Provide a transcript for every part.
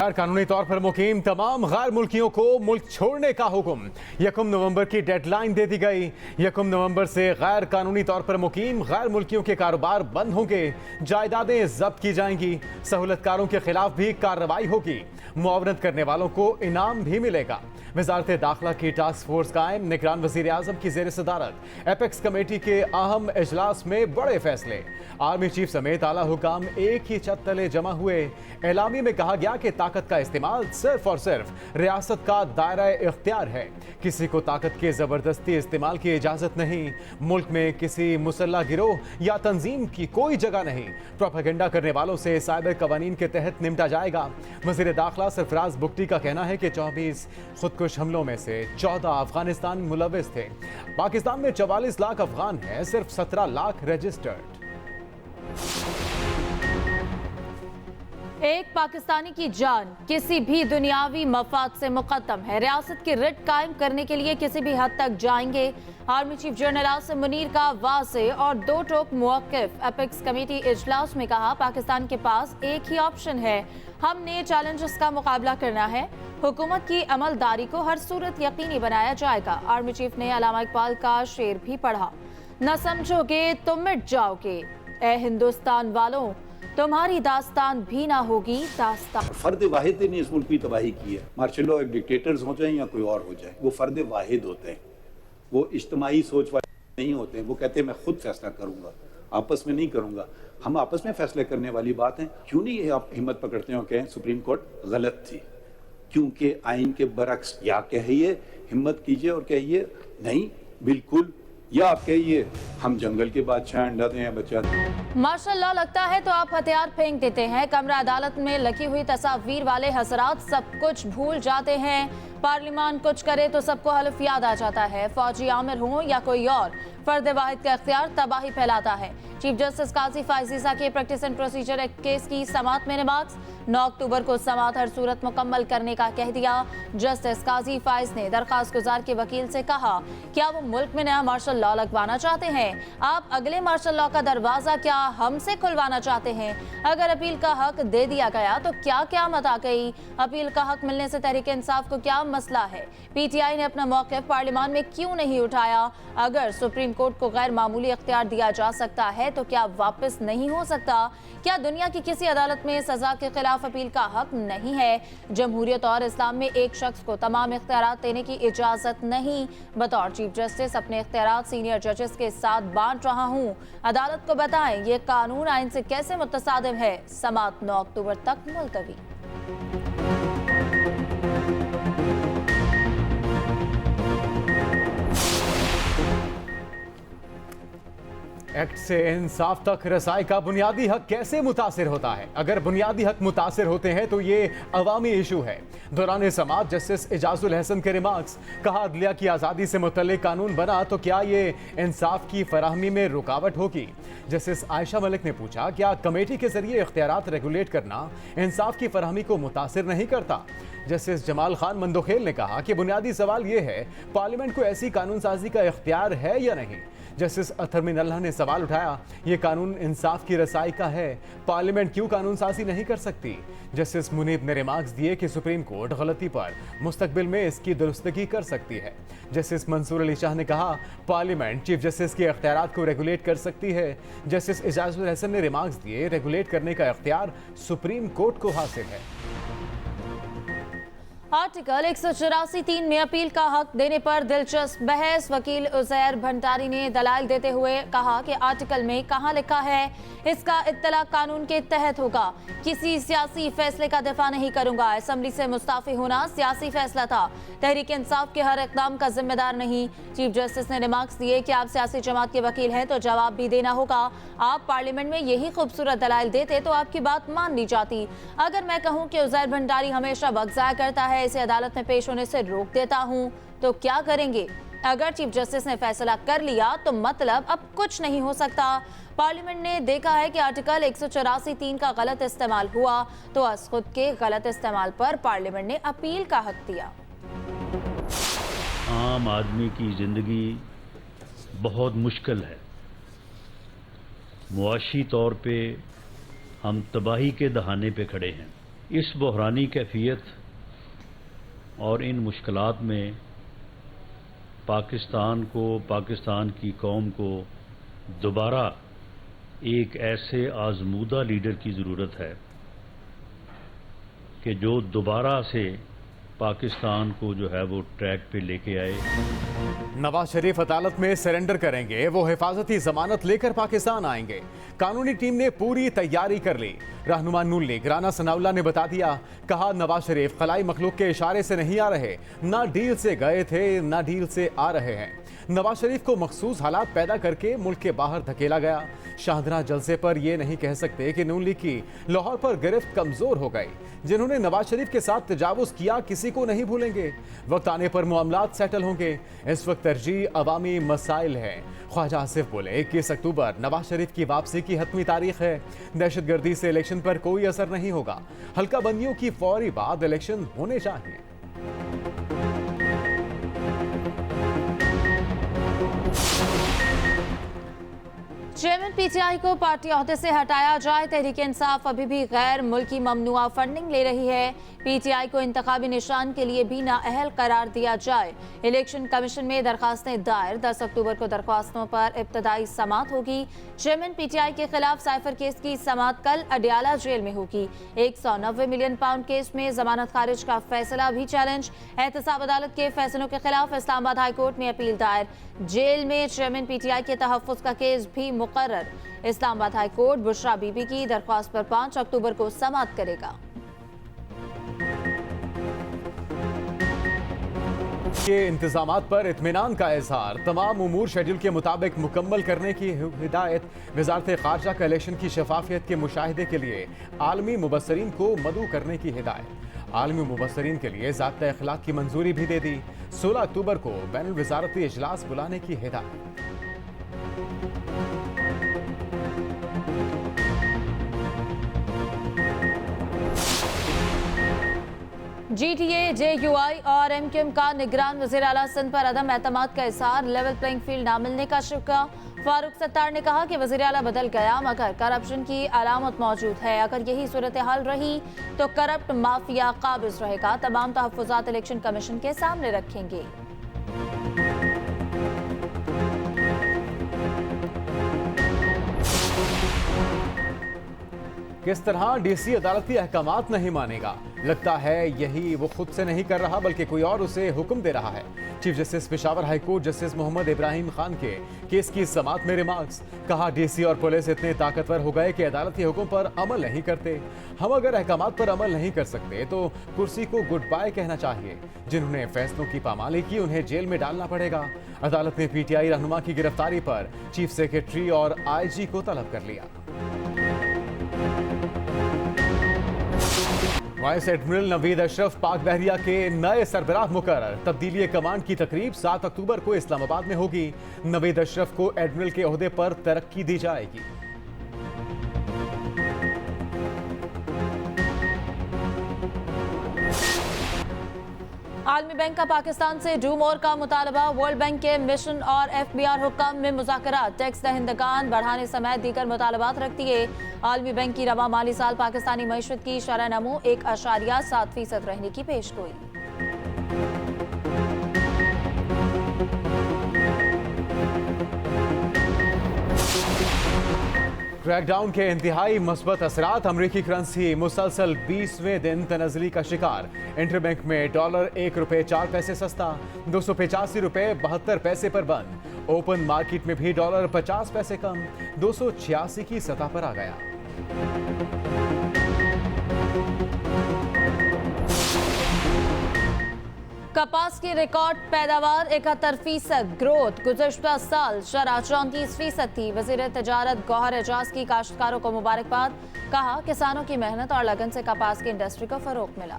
गैर कानूनी तौर पर मुकीम तमाम गैर मुल्कियों को मुल्क छोड़ने का हुक्म। 1 नवंबर की डेडलाइन दे दी गई। 1 नवंबर से गैर कानूनी तौर पर मुकीम गैर मुल्कियों के कारोबार बंद होंगे, जायदादें जब्त की जाएंगी, सहूलतकारों के खिलाफ भी कार्रवाई होगी, मुआवनत करने वालों को इनाम भी मिलेगा। वजारत दाखिला की टास्क फोर्स कायम, निगरान वजीर आजम की जेर सदारत एपेक्स कमेटी के अहम इजलास में बड़े फैसले। आर्मी चीफ समेत आला हुकाम एक ही छत तले जमा हुए। एलामी में कहा गया कि ताकत का इस्तेमाल सिर्फ और सिर्फ रियासत का दायरा इख्तियार है, किसी को ताकत के जबरदस्ती इस्तेमाल की इजाजत नहीं। मुल्क में किसी मुसल्ला गिरोह या तंजीम की कोई जगह नहीं। प्रोपेगेंडा करने वालों से साइबर कवानीन के तहत निपटा जाएगा। वजीर दाखिला सरफराज बुगटी का कहना है कि 24 खुदकुश हमलों में से 14 अफगानिस्तान मुलविस थे। पाकिस्तान में 44 लाख अफगान हैं, सिर्फ 17 लाख रजिस्टर्ड। एक पाकिस्तानी की जान किसी भी दुनियावी मफाद से मुकद्दम है। रियासत की रिट कायम करने के लिए किसी भी हद तक जाएंगे। Army chief general Asim Munir का वाज़े और दो टोक मौक़िफ़। एपेक्स कमेटी इजलास में कहा, पाकिस्तान के पास एक ही ऑप्शन है, हमने चैलेंजेस का मुकाबला करना है। हुकूमत की अमलदारी को हर सूरत यकीनी बनाया जाएगा। आर्मी चीफ ने अल्लामा इकबाल का शेर भी पढ़ा, न समझोगे तो मिट जाओगे, ए हिंदुस्तान वालों तुम्हारी दास्तान भी ना होगी दास्तान। फर्द वाहिद ने इस मुल्क की तबाही की है। मार्शल लॉ एक डिक्टेटर्स हो जाए या कोई और हो जाए, वो फर्द वाहिद होते हैं, वो इज्तिमाई सोच वाले नहीं होते हैं। वो कहते हैं मैं खुद फैसला करूंगा, आपस में नहीं करूंगा। हम आपस में फैसले करने वाली बात है। क्यों नहीं आप हिम्मत पकड़ते हो कहें सुप्रीम कोर्ट गलत थी, क्योंकि आइन के बरक्स या कहिए, हिम्मत कीजिए और कहिए नहीं बिल्कुल, या आप कहिए हम जंगल के बादशाह अंडा दें या बच्चा दें। मार्शल लॉ लगता है तो आप हथियार फेंक देते हैं। कमरा अदालत में लगी हुई तस्वीर वाले हसरात सब कुछ भूल जाते हैं। पार्लियामान कुछ करे तो सबको हल्फ याद आ जाता है। फौजी आमिर हो या कोई और, फर्द वाहिद का इख्तियार तबाही फैलाता है। चीफ जस्टिस काजी फाइजीसा के practice and procedure act case की समाअत में रिमार्क्स। 9 अक्टूबर को समाअत हर सूरत मुकम्मल करने का कह दिया। जस्टिस काजी फाइज ने दरखास्त गुजार के वकील से कहा, क्या वो मुल्क में नया मार्शल लॉ लगवाना चाहते हैं? आप अगले मार्शल लॉ का दरवाजा क्या हमसे खुलवाना चाहते हैं? अगर अपील का हक दे दिया गया तो क्या क़यामत आ गई? अपील का हक मिलने से तहरीक इंसाफ को क्या मसला है? पीटीआई ने अपना मौक़िफ़ पार्लियामान में क्यों नहीं उठाया? अगर सुप्रीम कोर्ट को गैर मामूली इख्तियार दिया जा सकता है तो क्या वापस नहीं हो सकता? क्या दुनिया की किसी अदालत में सजा के खिलाफ अपील का हक नहीं है? जमहूरियत और इस्लाम में एक शख्स को तमाम इख्तियारात देने की इजाजत नहीं। बतौर चीफ जस्टिस अपने इख्तियारात सीनियर जजेस के साथ बांट रहा हूँ। अदालत को बताएं ये कानून आइन से कैसे मुतसादिम है। समाअत 9 अक्टूबर तक मुलतवी। एक्ट से इंसाफ तक रसाई का बुनियादी हक कैसे मुतासिर होता है? अगर बुनियादी हक मुतासिर होते हैं तो ये अवामी इशू है। दौरान समाअत जस्टिस एजाजुल हसन के रिमार्क्स, कहा अदलिया की आज़ादी से मुतल्लिक कानून बना तो क्या ये इंसाफ की फराहमी में रुकावट होगी? जस्टिस आयशा मलिक ने पूछा, क्या कमेटी के जरिए इख्तियारात रेगुलेट करना इंसाफ की फराहमी को मुतासिर नहीं करता? जस्टिस जमाल खान मंदोखेल ने कहा कि बुनियादी सवाल ये है, पार्लियामेंट को ऐसी कानून साजी का इख्तियार है या नहीं? जस्टिस अतर मिन अल्लाह ने सवाल उठाया, ये कानून इंसाफ की रसाई का है, पार्लियामेंट क्यों कानून साजी नहीं कर सकती? जस्टिस मुनीब ने रिमार्क्स दिए कि सुप्रीम कोर्ट गलती पर मुस्तकबिल में इसकी दुरुस्तगी कर सकती है। जस्टिस मंसूर अली शाह ने कहा, पार्लियामेंट चीफ जस्टिस के इख्तियारात को रेगुलेट कर सकती है। जस्टिस एजाजुल हसन ने रिमार्क्स दिए, रेगुलेट करने का इख्तियार सुप्रीम कोर्ट को हासिल है। आर्टिकल 184(3) में अपील का हक देने पर दिलचस्प बहस। वकील उजैर भंडारी ने दलाइल देते हुए कहा कि आर्टिकल में कहां लिखा है इसका इत्तला कानून के तहत होगा। किसी सियासी फैसले का दिफा नहीं करूंगा। असेंबली से मुस्ताफी होना सियासी फैसला था, तहरीक इंसाफ के हर इकदाम का जिम्मेदार नहीं। चीफ जस्टिस ने रिमार्क्स दिए कि आप सियासी जमात के वकील हैं तो जवाब भी देना होगा। आप पार्लियामेंट में यही खूबसूरत दलाइल देते तो आपकी बात मान ली जाती। अगर मैं कहूं कि उजैर भंडारी हमेशा वक्त ज़ाया करता है, इसे अदालत में पेश होने से रोक देता हूं, तो क्या करेंगे? अगर चीफ जस्टिस ने फैसला कर लिया तो मतलब अब कुछ नहीं हो सकता। पार्लियामेंट ने देखा है कि आर्टिकल 184(3) का गलत इस्तेमाल हुआ तो अस खुद के गलत इस्तेमाल पर पार्लियामेंट ने अपील का हक दिया। आम आदमी की जिंदगी बहुत मुश्किल है। मुआशी तौर पे हम तबाही के दहाने पे खड़े हैं। इस बहरानी कैफियत और इन मुश्किलात में पाकिस्तान को, पाकिस्तान की कौम को दोबारा एक ऐसे आजमूदा लीडर की ज़रूरत है कि जो दोबारा से पाकिस्तान को जो है वो ट्रैक पे लेके आए। नवाज शरीफ अदालत में सरेंडर करेंगे, वो हिफाजती जमानत लेकर पाकिस्तान आएंगे। कानूनी टीम ने पूरी तैयारी कर ली। रहनुमा नून लीग राना सनाउल्लाह ने बता दिया, कहा नवाज शरीफ खलाई मखलूक के इशारे से नहीं आ रहे, ना डील से गए थे ना डील से आ रहे हैं। नवाज शरीफ को मखसूस हालात पैदा करके मुल्क के बाहर धकेला गया। शाहदरा जलसे पर यह नहीं कह सकते कि नून लीग की लाहौर पर गिरफ्त कमजोर हो गई। जिन्होंने नवाज शरीफ के साथ तजावुज किया किसी को नहीं भूलेंगे। वक्त आने पर मामलात सेटल होंगे। इस वक्त तरजीह अवामी मसाइल है। ख्वाजा आसिफ बोले 21 अक्टूबर नवाज शरीफ की वापसी की हतमी तारीख है। दहशतगर्दी से इलेक्शन पर कोई असर नहीं होगा। हल्का बंदियों की फौरी बाद इलेक्शन होने चाहिए। चेयरमैन पीटीआई को पार्टी ओहदे से हटाया जाए। तहरीक इंसाफ अभी भी गैर मुल्की ममनुआ फंडिंग ले रही है। पीटीआई को इंतखाबी निशान के लिए भी नाअहल करार दिया जाए। इलेक्शन कमीशन में दरखास्तें दायर। 10 अक्टूबर को दरख्वास्तों पर इब्तदाई समाअत होगी। चेयरमैन पीटीआई के खिलाफ साइफर केस की समाअत कल अडियाला जेल में होगी। 190 मिलियन पाउंड केस में जमानत खारिज का फैसला भी चैलेंज। एहतसाब अदालत के फैसलों के खिलाफ इस्लामाबाद हाई कोर्ट में अपील दायर। जेल में चेयरमैन पीटीआई के तहफ्फुज का केस भी मुकर्रर। इस्लामाबाद हाई कोर्ट बुशरा बीबी की दरख्वास्त पर 5 अक्टूबर को समाअत करेगा। के इंतजामात पर इत्मीनान का इजहार। तमाम उमूर शेड्यूल के मुताबिक मुकम्मल करने की हिदायत। वजारत खारजा का इलेक्शन की शफाफियत के मुशाहिदे के लिए आलमी मुबस्सरीन को मदऊ करने की हिदायत। आलमी मुबस्सरीन के लिए ज़ाब्ता अखलाक की मंजूरी भी दे दी। 16 अक्टूबर को बैनुल वजारती इजलास बुलाने की हिदायत। जीटीए, जेयूआई और एमक्यूएम का निगरान वज़ीर आला सिंध पर अदम एतमाद का इजहार। लेवल प्लेइंग फील्ड ना मिलने का शिकवा। फारूक सत्तार ने कहा कि वज़ीर आला बदल गया मगर करप्शन की अलामत मौजूद है। अगर यही सूरत हाल रही तो करप्ट माफिया काबिज रहेगा। तमाम तहफ्फुज़ात इलेक्शन कमीशन के सामने रखेंगे। किस तरह डीसी अदालती अहकामात नहीं मानेगा। लगता है यही वो खुद से नहीं कर रहा बल्कि कोई और उसे हुक्म दे रहा है। Chief justice Peshawar high court justice Mohammad Ibrahim Khan के केस की समाअत में रिमार्क्स। कहा डीसी और पुलिस इतने ताकतवर हो गए कि अदालती हुक्म पर अमल नहीं करते। हम अगर अहकामात पर अमल नहीं कर सकते तो कुर्सी को गुड बाय कहना चाहिए। जिन्होंने फैसलों की पामाली की उन्हें जेल में डालना पड़ेगा। अदालत ने पीटीआई रहनुमा की गिरफ्तारी पर चीफ सेक्रेटरी और आईजी को तलब कर लिया। वाइस एडमिरल नवीद अशरफ पाक बहरिया के नए सरबराह मुकर्रर। तब्दीली कमांड की तकरीब 7 अक्टूबर को इस्लामाबाद में होगी। नवीद अशरफ को एडमिरल के ओहदे पर तरक्की दी जाएगी। आलमी बैंक का पाकिस्तान से डू मोर का मुतालबा। वर्ल्ड बैंक के मिशन और एफबीआर हुक्म में मुज़ाकरात। टैक्स दहिंदगान बढ़ाने समेत दीगर मुतालबात रखती है। आलमी बैंक की रवा माली साल पाकिस्तानी मईशत की शरह नमू 1.7% रहने की पेशगोई। क्रैकडाउन के इंतहाई मुस्बत असरात। अमरीकी करेंसी मुसलसल 20वें दिन तनज़ली का शिकार। इंटरबैंक में डॉलर $1.04 सस्ता, 285 रुपये 72 पैसे पर बंद। ओपन मार्केट में भी डॉलर 50 पैसे कम, 286 की सतह पर आ गया। कपास की रिकॉर्ड पैदावार 71% ग्रोथ। गुज़श्ता साल शरह 34% थी। वज़ीर तजारत गौहर एजाज की काश्तकारों को मुबारकबाद। कहा किसानों की मेहनत और लगन से कपास की इंडस्ट्री को फरोग मिला।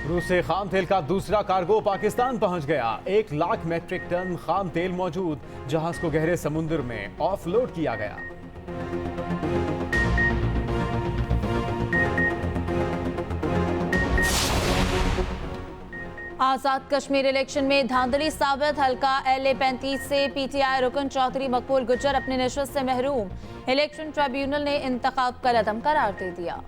रूस से खाम तेल का दूसरा कार्गो पाकिस्तान पहुंच गया। 1 लाख मेट्रिक टन खाम तेल मौजूद। जहाज को गहरे समुद्र में ऑफलोड किया गया। आजाद कश्मीर इलेक्शन में धांधली साबित, हल्का LA-35 से PTI रुकन चौधरी मकबूल गुज्जर अपनी नशिस्त से महरूम। इलेक्शन ट्रिब्यूनल ने इंतखाब कल अदम करार दे दिया।